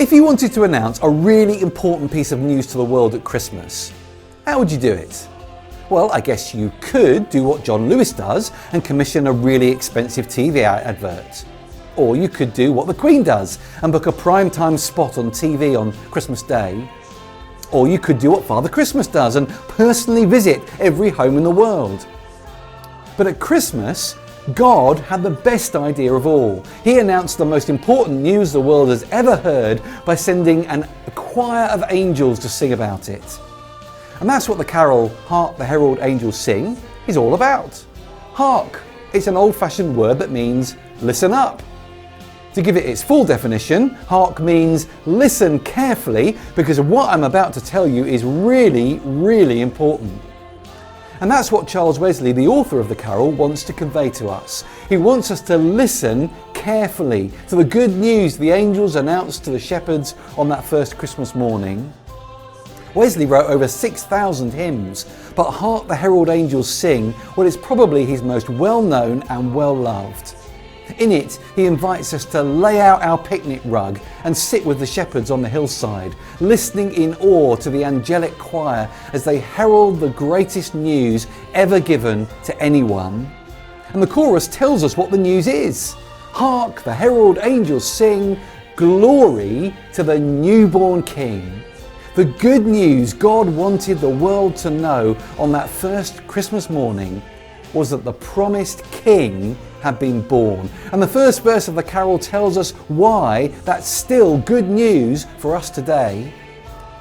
If you wanted to announce a really important piece of news to the world at Christmas, how would you do it? Well, I guess you could do what John Lewis does and commission a really expensive TV advert. Or you could do what the Queen does and book a primetime spot on TV on Christmas Day. Or you could do what Father Christmas does and personally visit every home in the world. But at Christmas, God had the best idea of all. He announced the most important news the world has ever heard by sending a choir of angels to sing about it. And that's what the carol "Hark the Herald Angels Sing" is all about. Hark, it's an old-fashioned word that means listen up. To give it its full definition, hark means listen carefully, because what I'm about to tell you is really, really important. And that's what Charles Wesley, the author of the carol, wants to convey to us. He wants us to listen carefully to the good news the angels announced to the shepherds on that first Christmas morning. Wesley wrote over 6,000 hymns, but "Hark the Herald Angels Sing" is probably his most well-known and well-loved. In it, he invites us to lay out our picnic rug and sit with the shepherds on the hillside, listening in awe to the angelic choir as they herald the greatest news ever given to anyone. And the chorus tells us what the news is. Hark, the herald angels sing, glory to the newborn King. The good news God wanted the world to know on that first Christmas morning was that the promised King had been born. And the first verse of the carol tells us why that's still good news for us today.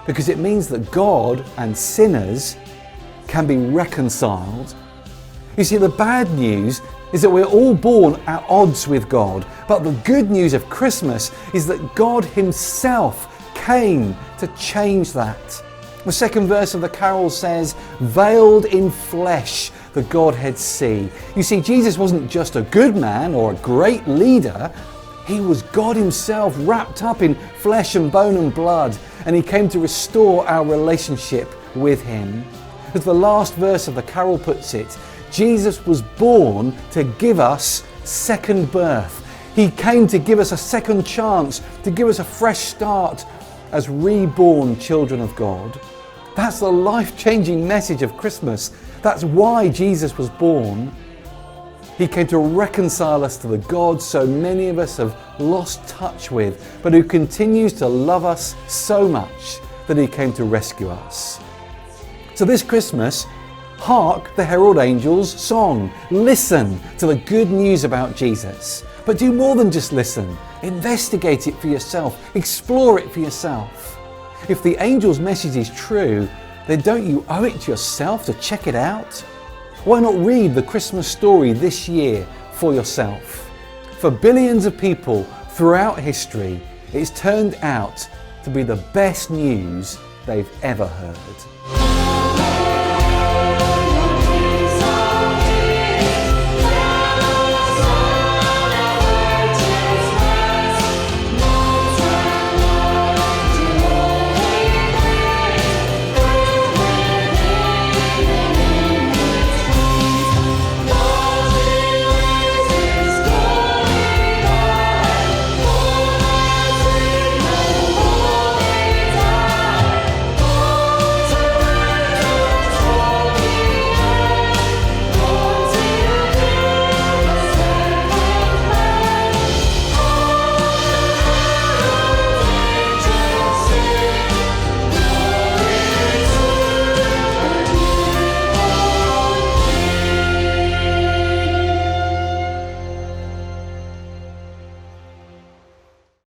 Because it means that God and sinners can be reconciled. You see, the bad news is that we're all born at odds with God. But the good news of Christmas is that God Himself came to change that. The second verse of the carol says, "Veiled in flesh, the Godhead see." You see, Jesus wasn't just a good man or a great leader. He was God Himself wrapped up in flesh and bone and blood, and He came to restore our relationship with Him. As the last verse of the carol puts it, Jesus was born to give us second birth. He came to give us a second chance, to give us a fresh start as reborn children of God. That's the life-changing message of Christmas. That's why Jesus was born. He came to reconcile us to the God so many of us have lost touch with, but who continues to love us so much that He came to rescue us. So this Christmas, hark the herald angels' song. Listen to the good news about Jesus. But do more than just listen. Investigate it for yourself. Explore it for yourself. If the angel's message is true, then don't you owe it to yourself to check it out? Why not read the Christmas story this year for yourself? For billions of people throughout history, it's turned out to be the best news they've ever heard.